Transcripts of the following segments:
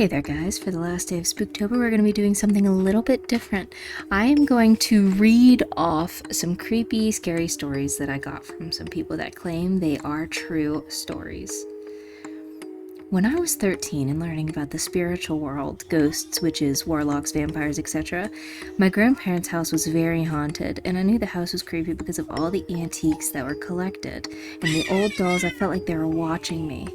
Hey there guys, for the last day of Spooktober we're going to be doing something a little bit different. I am going to read off some creepy, scary stories that I got from some people that claim they are true stories. When I was 13 and learning about the spiritual world, ghosts, witches, warlocks, vampires, etc., my grandparents' house was very haunted, and I knew the house was creepy because of all the antiques that were collected, and the old dolls. I felt like they were watching me.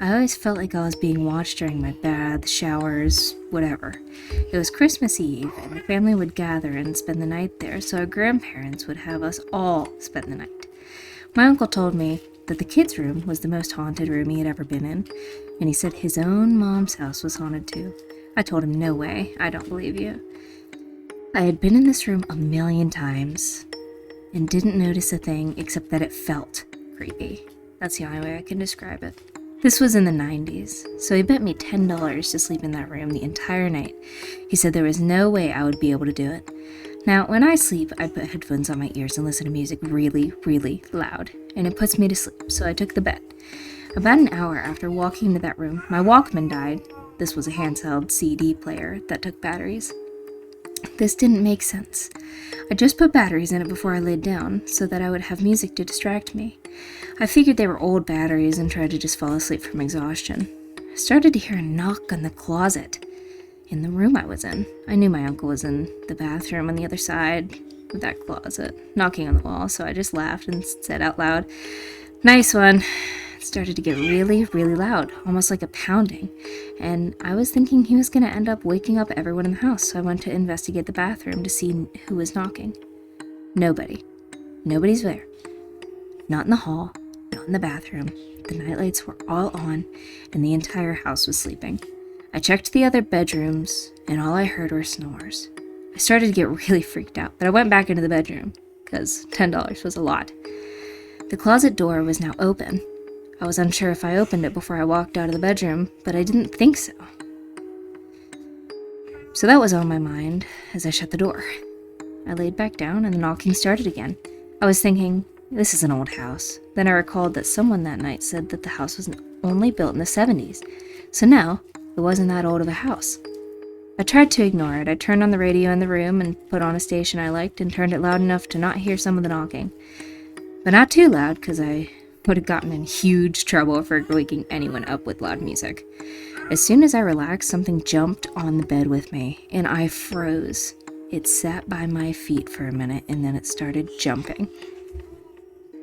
I always felt like I was being watched during my bath, showers, whatever. It was Christmas Eve, and the family would gather and spend the night there, so our grandparents would have us all spend the night. My uncle told me that the kids' room was the most haunted room he had ever been in, and he said his own mom's house was haunted too. I told him, no way, I don't believe you. I had been in this room a million times and didn't notice a thing except that it felt creepy. That's the only way I can describe it. This was in the 90s, so he bet me $10 to sleep in that room the entire night. He said there was no way I would be able to do it. Now, when I sleep, I put headphones on my ears and listen to music really, really loud, and it puts me to sleep, so I took the bet. About an hour after walking into that room, my Walkman died. This was a handheld CD player that took batteries. This didn't make sense. I just put batteries in it before I laid down so that I would have music to distract me. I figured they were old batteries and tried to just fall asleep from exhaustion. I started to hear a knock on the closet in the room I was in. I knew my uncle was in the bathroom on the other side of that closet, knocking on the wall, so I just laughed and said out loud, "Nice one." It started to get really, really loud, almost like a pounding, and I was thinking he was going to end up waking up everyone in the house, so I went to investigate the bathroom to see who was knocking. Nobody. Nobody's there. Not in the hall, not in the bathroom. The nightlights were all on, and the entire house was sleeping. I checked the other bedrooms, and all I heard were snores. I started to get really freaked out, but I went back into the bedroom, because $10 was a lot. The closet door was now open. I was unsure if I opened it before I walked out of the bedroom, but I didn't think so. So that was on my mind as I shut the door. I laid back down and the knocking started again. I was thinking, this is an old house. Then I recalled that someone that night said that the house was only built in the 70s. So now, it wasn't that old of a house. I tried to ignore it. I turned on the radio in the room and put on a station I liked and turned it loud enough to not hear some of the knocking. But not too loud, because I would have gotten in huge trouble for waking anyone up with loud music. As soon as I relaxed, something jumped on the bed with me, and I froze. It sat by my feet for a minute, and then it started jumping.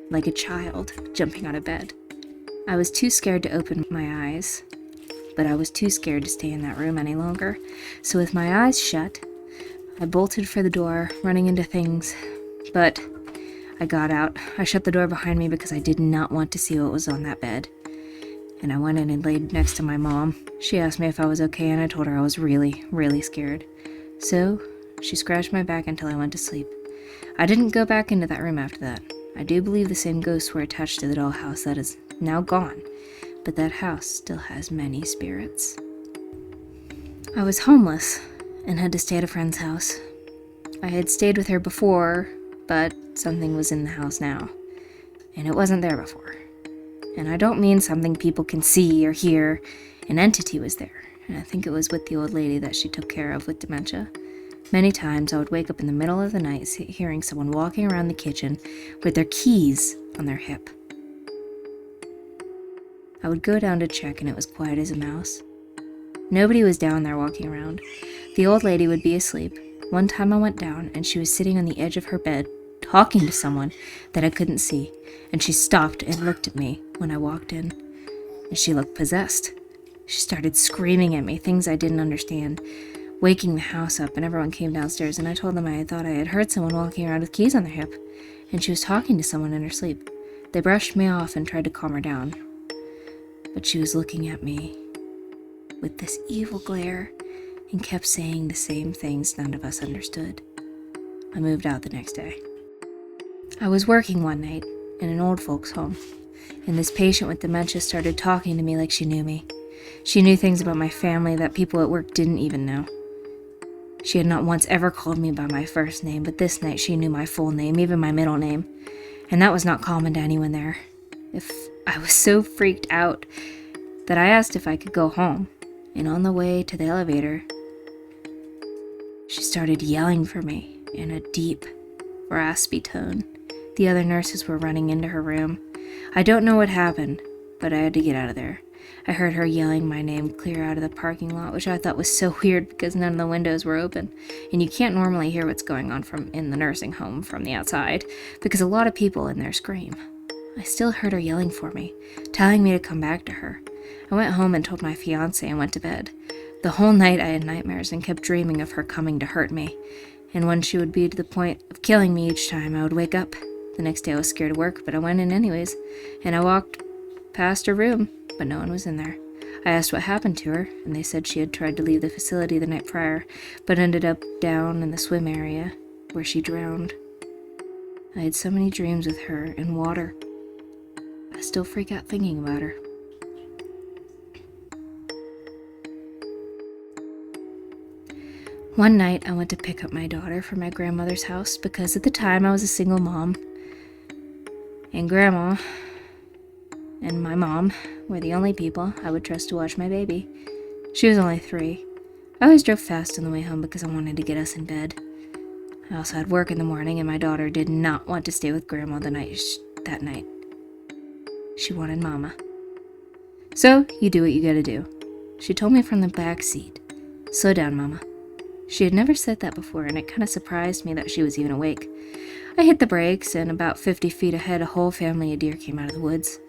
Like a child jumping on a bed. I was too scared to open my eyes, but I was too scared to stay in that room any longer. So with my eyes shut, I bolted for the door, running into things, but I got out. I shut the door behind me because I did not want to see what was on that bed. And I went in and laid next to my mom. She asked me if I was okay, and I told her I was really, really scared. So she scratched my back until I went to sleep. I didn't go back into that room after that. I do believe the same ghosts were attached to the dollhouse that is now gone, but that house still has many spirits. I was homeless and had to stay at a friend's house. I had stayed with her before, but something was in the house now, and it wasn't there before. And I don't mean something people can see or hear. An entity was there, and I think it was with the old lady that she took care of with dementia. Many times I would wake up in the middle of the night hearing someone walking around the kitchen with their keys on their hip. I would go down to check, and it was quiet as a mouse. Nobody was down there walking around. The old lady would be asleep. One time I went down, and she was sitting on the edge of her bed, talking to someone that I couldn't see, and she stopped and looked at me when I walked in, and she looked possessed. She started screaming at me, things I didn't understand, waking the house up, and everyone came downstairs, and I told them I thought I had heard someone walking around with keys on their hip, and she was talking to someone in her sleep. They brushed me off and tried to calm her down, but she was looking at me with this evil glare and kept saying the same things none of us understood. I moved out the next day. I was working one night in an old folks' home, and this patient with dementia started talking to me like she knew me. She knew things about my family that people at work didn't even know. She had not once ever called me by my first name, but this night she knew my full name, even my middle name, and that was not common to anyone there. I was so freaked out that I asked if I could go home, and on the way to the elevator, she started yelling for me in a deep, raspy tone. The other nurses were running into her room. I don't know what happened, but I had to get out of there. I heard her yelling my name clear out of the parking lot, which I thought was so weird because none of the windows were open, and you can't normally hear what's going on from in the nursing home from the outside because a lot of people in there scream. I still heard her yelling for me, telling me to come back to her. I went home and told my fiancé and went to bed. The whole night I had nightmares and kept dreaming of her coming to hurt me, and when she would be to the point of killing me each time, I would wake up. The next day I was scared to work, but I went in anyways, and I walked past her room, but no one was in there. I asked what happened to her, and they said she had tried to leave the facility the night prior, but ended up down in the swim area, where she drowned. I had so many dreams with her and water. I still freak out thinking about her. One night, I went to pick up my daughter from my grandmother's house because at the time I was a single mom, and Grandma and my mom were the only people I would trust to watch my baby. She was only 3. I always drove fast on the way home because I wanted to get us in bed. I also had work in the morning, and my daughter did not want to stay with Grandma that night. She wanted Mama. So, you do what you gotta do. She told me from the back seat, "Slow down, Mama." She had never said that before, and it kind of surprised me that she was even awake. I hit the brakes, and about 50 feet ahead, a whole family of deer came out of the woods.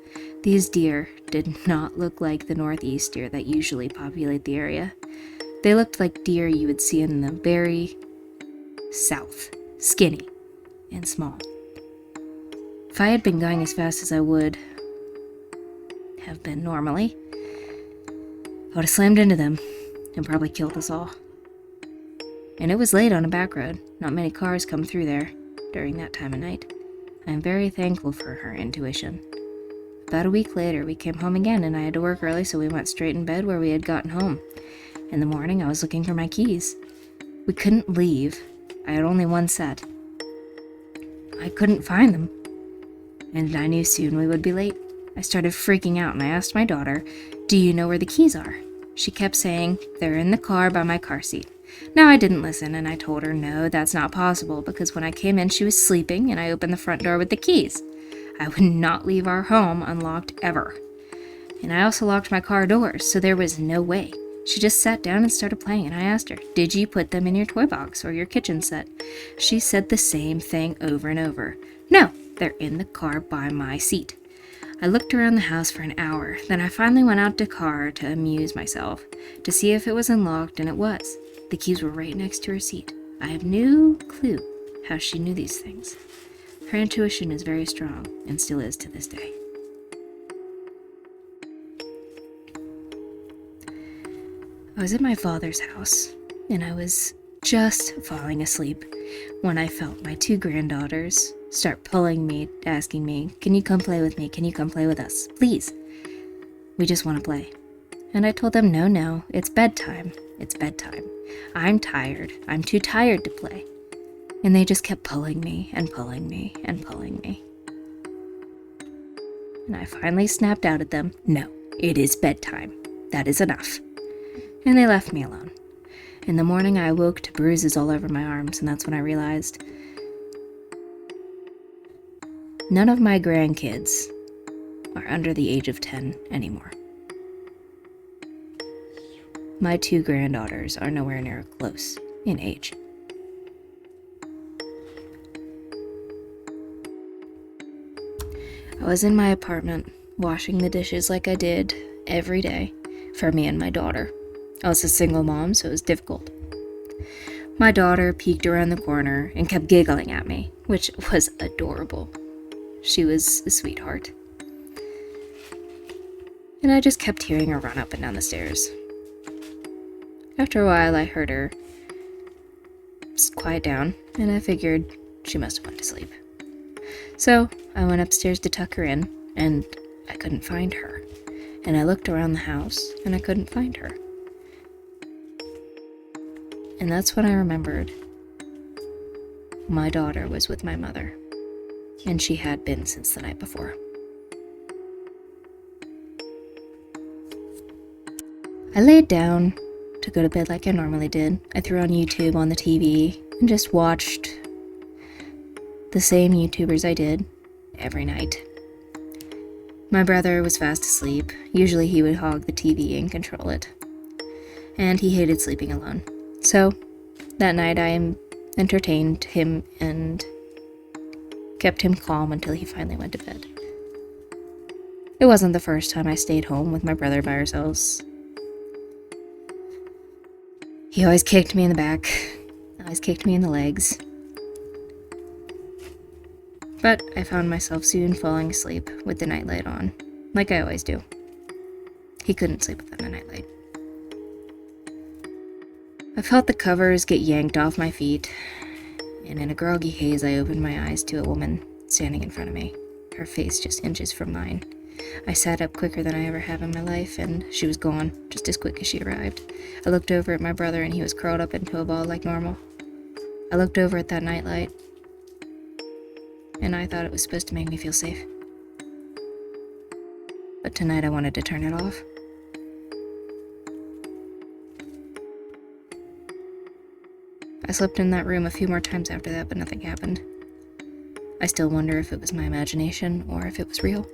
These deer did not look like the northeast deer that usually populate the area. They looked like deer you would see in the very south, skinny and small. If I had been going as fast as I would have been normally, I would have slammed into them and probably killed us all. And it was late on a back road. Not many cars come through there during that time of night. I am very thankful for her intuition. About a week later, we came home again, and I had to work early, so we went straight in bed where we had gotten home. In the morning, I was looking for my keys. We couldn't leave. I had only one set. I couldn't find them, and I knew soon we would be late. I started freaking out, and I asked my daughter, "Do you know where the keys are?" She kept saying, "They're in the car by my car seat." Now, I didn't listen, and I told her, no, that's not possible, because when I came in, she was sleeping, and I opened the front door with the keys. I would not leave our home unlocked ever. And I also locked my car doors, so there was no way. She just sat down and started playing, and I asked her, "Did you put them in your toy box or your kitchen set?" She said the same thing over and over. "No, they're in the car by my seat." I looked around the house for an hour, then I finally went out to the car to amuse myself, to see if it was unlocked, and it was. The keys were right next to her seat. I have no clue how she knew these things. Her intuition is very strong, and still is to this day. I was at my father's house, and I was just falling asleep when I felt my 2 granddaughters start pulling me, asking me, "Can you come play with me? Can you come play with us? Please. We just want to play." And I told them, no, it's bedtime. It's bedtime. I'm tired. I'm too tired to play. And they just kept pulling me and pulling me and pulling me. And I finally snapped out at them, "No, it is bedtime. That is enough." And they left me alone. In the morning, I awoke to bruises all over my arms, and that's when I realized none of my grandkids are under the age of 10 anymore. My 2 granddaughters are nowhere near close in age. I was in my apartment, washing the dishes like I did every day for me and my daughter. I was a single mom, so it was difficult. My daughter peeked around the corner and kept giggling at me, which was adorable. She was a sweetheart. And I just kept hearing her run up and down the stairs. After a while, I heard her quiet down, and I figured she must have went to sleep. So I went upstairs to tuck her in, and I couldn't find her. And I looked around the house, and I couldn't find her. And that's when I remembered my daughter was with my mother, and she had been since the night before. I laid down to go to bed like I normally did. I threw on YouTube on the TV and just watched the same YouTubers I did every night. My brother was fast asleep. Usually he would hog the TV and control it. And he hated sleeping alone. So, that night I entertained him and kept him calm until he finally went to bed. It wasn't the first time I stayed home with my brother by ourselves. He always kicked me in the back, always kicked me in the legs. But I found myself soon falling asleep with the nightlight on, like I always do. He couldn't sleep without a nightlight. I felt the covers get yanked off my feet, and in a groggy haze I opened my eyes to a woman standing in front of me, her face just inches from mine. I sat up quicker than I ever have in my life, and she was gone, just as quick as she arrived. I looked over at my brother, and he was curled up into a ball like normal. I looked over at that nightlight, and I thought it was supposed to make me feel safe. But tonight I wanted to turn it off. I slept in that room a few more times after that, but nothing happened. I still wonder if it was my imagination or if it was real.